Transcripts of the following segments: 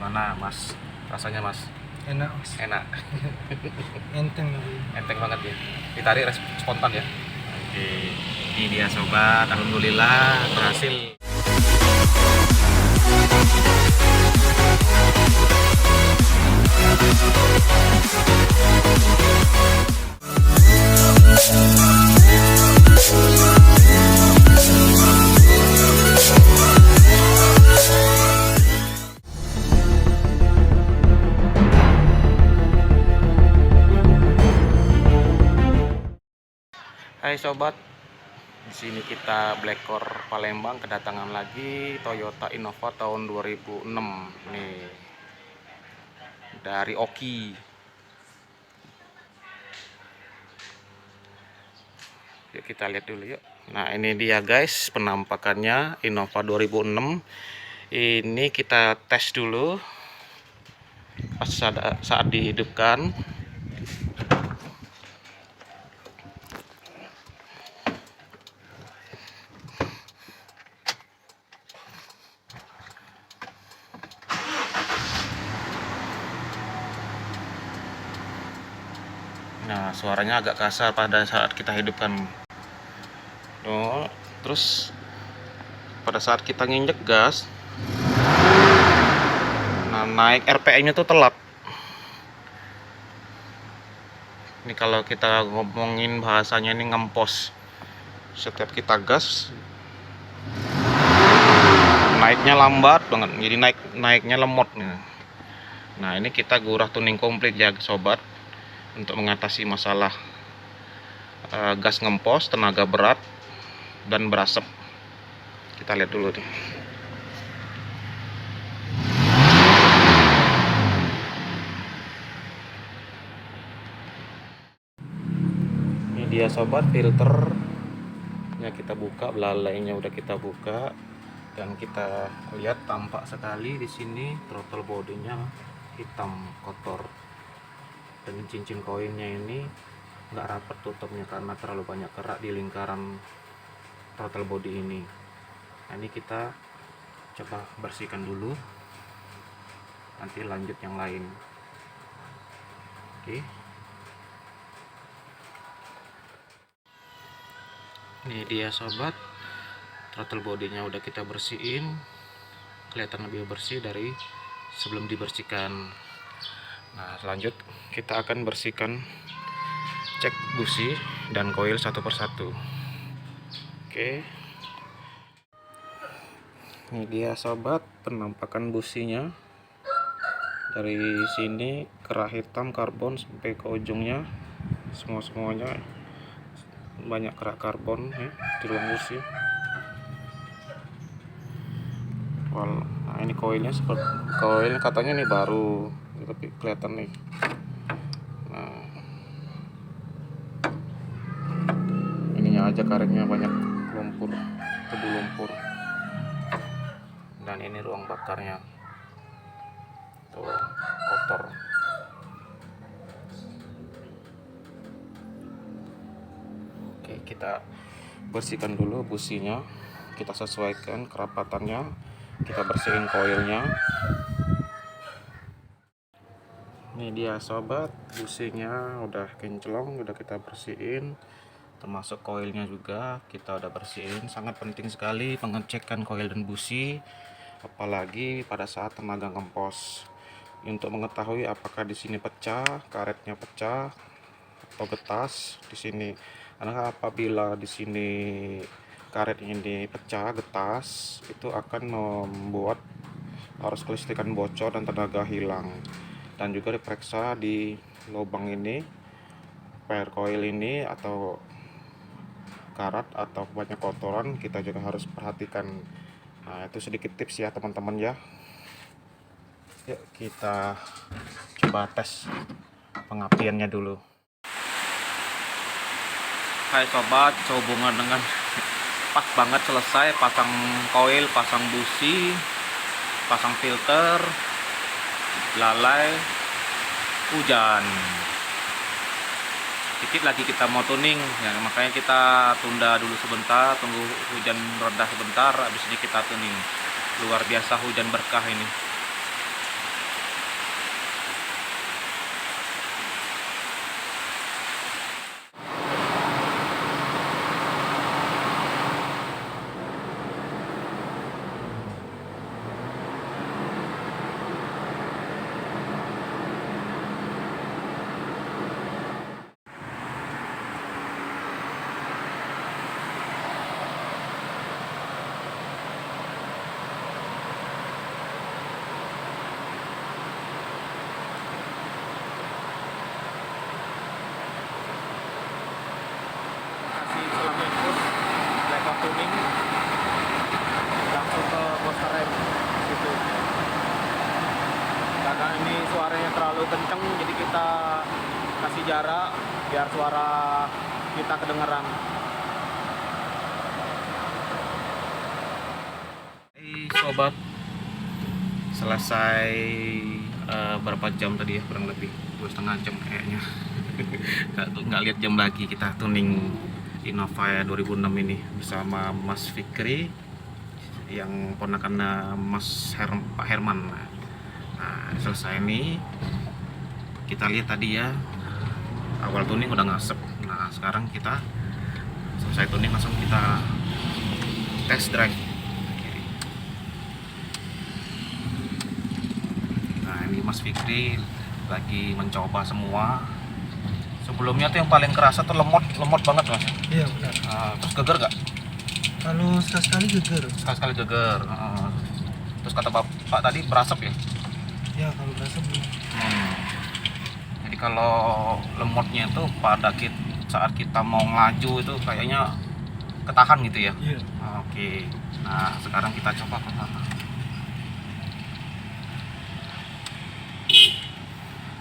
Gimana Mas? Rasanya Mas? Enak mas. Enak. Enteng tapi. Enteng banget ya. Ditarik spontan ya. Oke. Ini dia sobat. Alhamdulillah berhasil. Hai sobat, di sini kita Blackcore Palembang kedatangan lagi Toyota Innova tahun 2006 nih dari Oki. Yuk kita lihat dulu yuk. Nah ini dia guys penampakannya Innova 2006. Ini kita tes dulu pas saat dihidupkan. Nah, suaranya agak kasar pada saat kita hidupkan. Oh, terus pada saat kita nginjek gas, nah naik RPM-nya tuh telat. Ini kalau kita ngomongin bahasanya ini ngempos. Setiap kita gas, naiknya lambat banget. Jadi naiknya lemot nih. Nah, ini kita gurah tuning komplit ya, sobat. Untuk mengatasi masalah gas ngempos, tenaga berat, dan berasap. Kita lihat dulu nih. Ini dia sobat filternya kita buka, belalainya udah kita buka, dan kita lihat tampak sekali di sini throttle bodinya hitam kotor. Dan cincin koinnya ini nggak rapat tutupnya karena terlalu banyak kerak di lingkaran throttle body ini. Nah, ini kita coba bersihkan dulu, nanti lanjut yang lain. Oke, ini dia sobat, throttle bodinya udah kita bersihin, kelihatan lebih bersih dari sebelum dibersihkan. Nah, lanjut kita akan bersihkan, cek busi dan koil satu persatu. Oke, ini dia sobat penampakan businya. Dari sini kerak hitam karbon sampai ke ujungnya, semuanya banyak kerak karbon ya di ruang busi. Nah, ini koilnya koil katanya nih baru, tapi kelihatan nih. Nah, ininya aja karetnya banyak lumpur, tebu lumpur. Dan ini ruang bakarnya tuh kotor. Oke, kita bersihkan dulu businya, kita sesuaikan kerapatannya, kita bersihin koilnya. Ini dia sobat, businya udah kinclong, udah kita bersihin, termasuk koilnya juga kita udah bersihin. Sangat penting sekali pengecekan koil dan busi, apalagi pada saat tenaga ngempos, untuk mengetahui apakah di sini pecah, karetnya pecah atau getas di sini. Karena apabila di sini karet ini pecah, getas, itu akan membuat arus kelistrikan bocor dan tenaga hilang. Dan juga diperiksa di lubang ini, per coil ini atau karat atau banyak kotoran, kita juga harus perhatikan. Nah, itu sedikit tips ya teman-teman ya. Yuk kita coba tes pengapiannya dulu. Hai sobat, sehubungan dengan pas banget selesai pasang koil, pasang busi, pasang filter, lalai, hujan. Dikit lagi kita mau tuning ya, makanya kita tunda dulu sebentar, tunggu hujan reda sebentar, habis ini kita tuning. Luar biasa hujan berkah ini. terlalu kenceng, jadi kita kasih jarak biar suara kita kedengeran. Sobat, selesai berapa jam tadi ya, kurang lebih 2,5 jam kayaknya. nggak lihat jam lagi, kita tuning Innova 2006 ini bersama Mas Fikri yang ponakan Pak Herman. Nah, selesai ini kita lihat tadi ya, awal tuning udah ngasep. Nah, sekarang kita selesai tuning, langsung kita test drive. Nah, ini Mas Fikri lagi mencoba semua. Sebelumnya tuh yang paling kerasa tuh lemot banget Mas. Iya benar. Terus geger gak? Kalau sekali geger. Sekali geger. Terus kata Bapak tadi berasap ya? Ya kalau berasa belum. Jadi kalau lemotnya itu pada saat kita mau ngelaju itu kayaknya ketahan gitu ya? Iya. Oke. Nah, sekarang kita coba ke sana.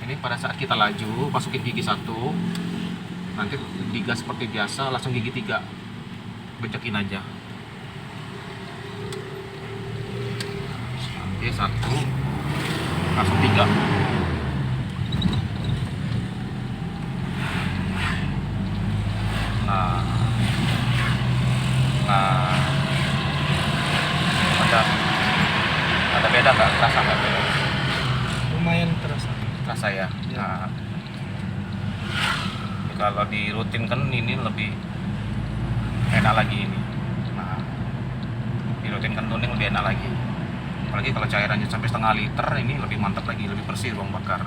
Ini pada saat kita laju, masukin gigi 1, nanti digas seperti biasa, langsung gigi 3, becekin aja. Oke, 1, langsung 3. Nah, ada beda nggak? Terasa nggak beda? Lumayan terasa. Terasa ya. Nah, kalau dirutinkan ini lebih enak lagi ini. Nah, dirutinkan tuning lebih enak lagi. Apalagi kalau cairannya sampai setengah liter, ini lebih mantap lagi, lebih bersih ruang bakar.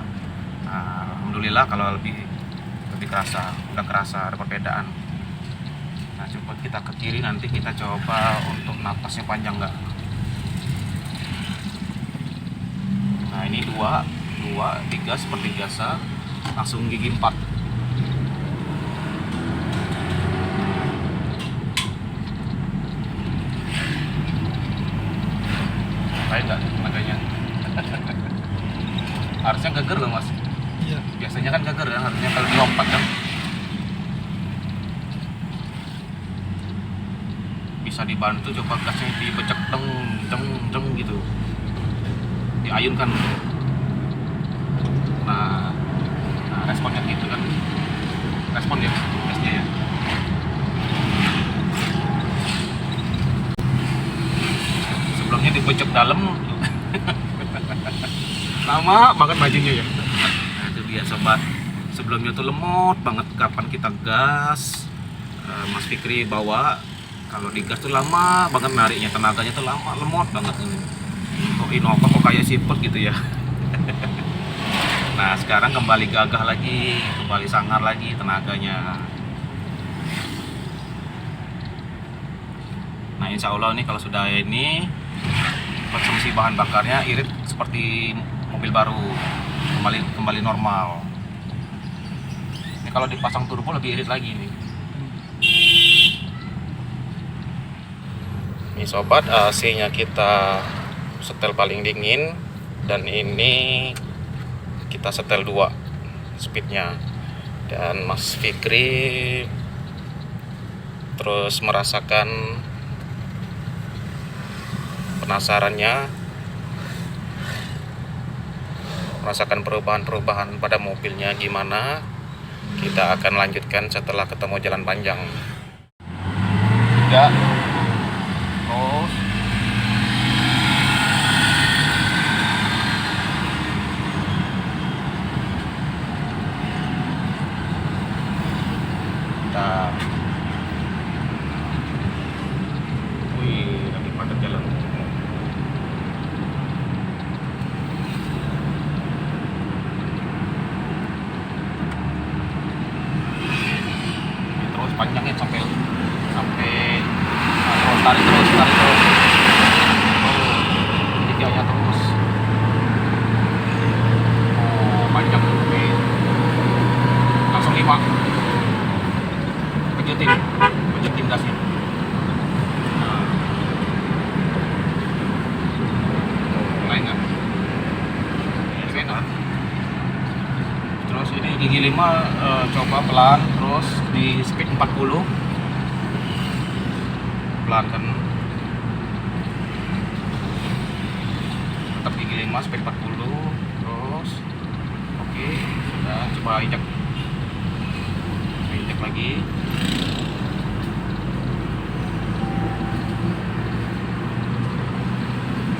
Nah, alhamdulillah kalau lebih kerasa, udah kerasa ada perbedaan. Nah, coba kita ke kiri, nanti kita coba untuk napasnya panjang nggak. Nah, ini 2, 3 seperti biasa, langsung gigi 4. Kayak nggak tenaganya? Harusnya geger loh Mas. Iya. Biasanya kan geger ya, harusnya kalau dilompat kan. Bisa dibantu, coba gasnya dibecek deng gitu, diayunkan. Nah, responnya gitu kan, respon ya gasnya ya. Sebelumnya dibecek dalam lama banget majunya ya. Nah, itu dia sobat, sebelumnya tuh lemot banget. Kapan kita gas, Mas Fikri bawa, kalau digas tuh lama banget nariknya, tenaganya tuh lama, lemot banget ini. Kok Innova kok kayak siput gitu ya. Nah, sekarang kembali gagah lagi, kembali sangar lagi tenaganya. Nah, insya Allah nih kalau sudah ini konsumsi bahan bakarnya irit seperti mobil baru, kembali normal. Ini kalau dipasang turbo lebih irit lagi nih. Ini sobat, AC-nya kita setel paling dingin, dan ini kita setel 2 speednya. Dan Mas Fikri terus merasakan penasarannya, merasakan perubahan-perubahan pada mobilnya gimana. Kita akan lanjutkan setelah ketemu jalan panjang. 3, terus kita, wih, lagi padat jalan. Terus panjangnya sampai terus tarik terus. gigi 5 coba pelan, terus di speed 40 pelan kan, tetap gigi 5 speed 40 terus oke. Sudah, coba injek lagi.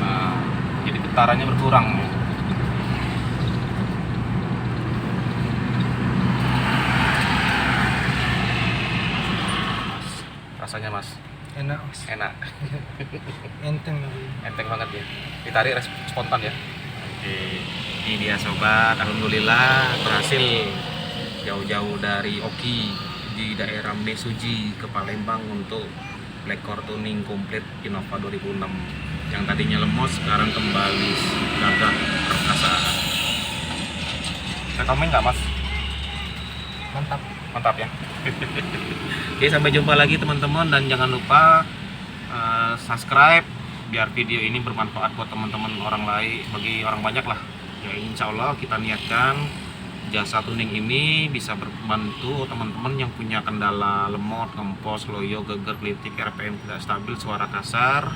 Nah, jadi getarannya berkurang. Rasanya mas Enak mas. enak, Enteng tapi. enteng banget ya, ditarik spontan ya. Oke, ini dia sobat, alhamdulillah berhasil jauh-jauh dari Oki di daerah Mesuji ke Palembang untuk black core tuning komplit Innova 2006 yang tadinya lemos sekarang kembali gagah perkasa. Rekomen nggak mas? Mantap. Mantap ya. Oke, sampai jumpa lagi teman-teman, dan jangan lupa subscribe biar video ini bermanfaat buat teman-teman orang lain, bagi orang banyak lah ya. Insya Allah kita niatkan jasa tuning ini bisa membantu teman-teman yang punya kendala lemot, ngempos, loyo, geger, gelitik, RPM tidak stabil, suara kasar.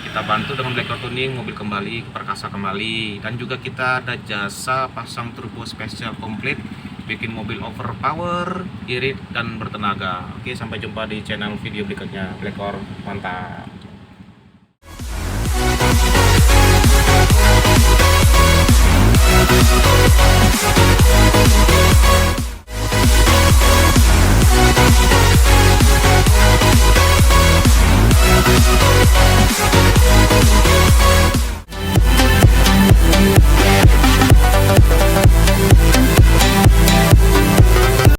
Kita bantu dengan black core tuning, mobil kembali, perkasa kembali. Dan juga kita ada jasa pasang turbo spesial komplit, bikin mobil overpower, irit, dan bertenaga. Oke, sampai jumpa di channel video berikutnya. Black core mantap.